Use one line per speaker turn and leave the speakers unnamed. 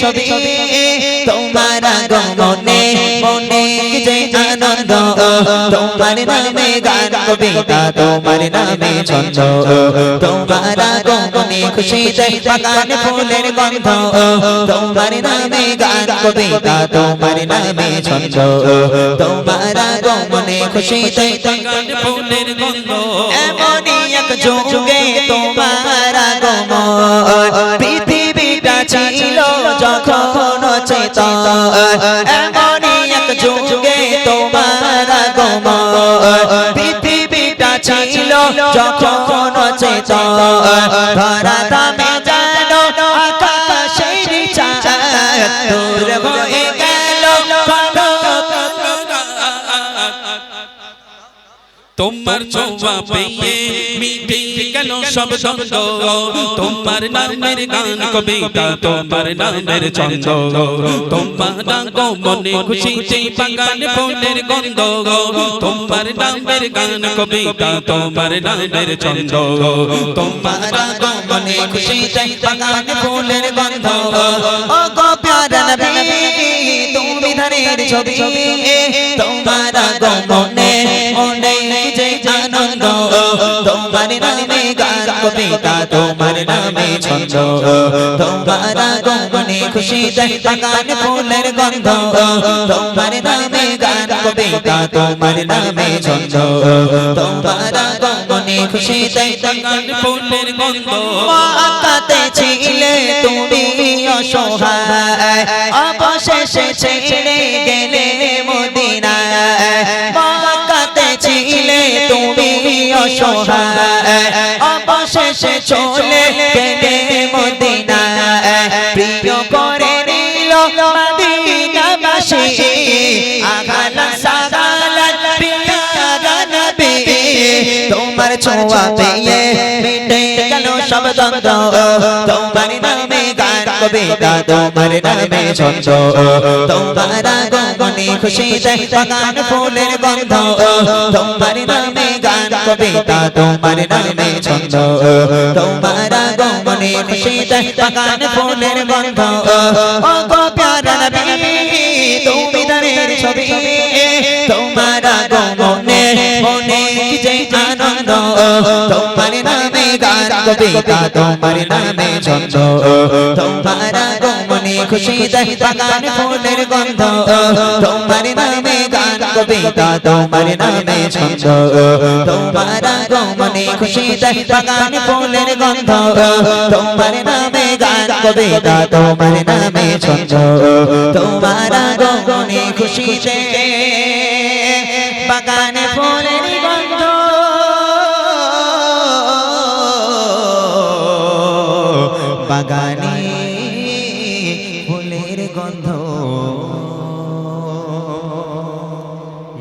ছবি তোমার আগমনে মনে কি যে আনন্দ তোমার নামে গান কবিতা তোমার নামে ছন্দ তোমার আগমনে খুশিতে বাগানে ফুলের গন্ধ তোমার নামে গান কবিতা তোমার নামে ছন্দ তোমার আগমনে খুশিতে বাগানে ফুলের গন্ধ এমনই এক যুগে তোমার আগমন পৃথিবীটা ছিল যখন চেতন এমনই এক যুগে তোমার আগমন পৃথিবীটা ছিল যখন চেতন ধরা দামে জানো আকাশের চাঁদ দূর হয়ে গেল
তোমার ছোঁয়া পেয়ে মিটে গেল সব দ্বন্দ্ব তোমার নামের গান কবিতা তোমার নামের ছন্দ তোমার আগমনে খুশিতে বাগানে ফুলের গন্ধ তোমার নামের গান কবিতা তোমার নামের ছন্দ তোমার
আগমনে খুশিতে বাগানে ফুলের গন্ধ ও গো প্যারা নবী তুমি ধারের ছবি তোমার আগমনে মনে যে আনন্দ তোমার নামে গান কবিতা তোমার নামে ছন্দ তোমার আগমনে খুশিতে বাগানে ফুলের গন্ধ তোমার নামে গান কবিতা তোমার নামে ছন্দ তোমার আগমনে খুশিতে
বাগানে ফুলের গন্ধ
মক্কাতে ছিলে তুমি অসহায় অবশেষে ছেড়ে গেলে মদিনায় মক্কাতে ছিলে তুমি অসহায় অবশেষে চলে গেলে মদিনায় প্রিয় করে নিল মদিনাবাসী আগালা সাগালা পিয়ারা নবী তোমার ছোঁয়া পেয়ে মিটে গেল সব দ্বন্দ্ব তোমার নামে গান কবিতা তোমার নামে ছন্দ তোমার আগমনে খুশিতে বাগান ফুলের গন্ধ তোমার নামে গান কবিতা তোমার নামে ছন্দ তোমার আগমনে খুশিতে বাগান ফুলের গন্ধ ও গো প্যারা নবী তুমি ধারের ছবি তোমার আগমনে মনে কি যে আনন্দ তোমার নামে গান কবিতা তোমার নামে ছন্দ তোমার আগমনে খুশিতে বাগান ফুলের গন্ধ তোমার নামে গান কবিতা তোমার নামে ছন্দ তোমার আগমনে খুশিতে বাগান ফুলের গন্ধ তোমার নামে গান কবিতা তোমার নামে ছন্দ তোমার আগমনে খুশিতে বাগানে ফুলের গন্ধ বাগানে ফুলের গন্ধ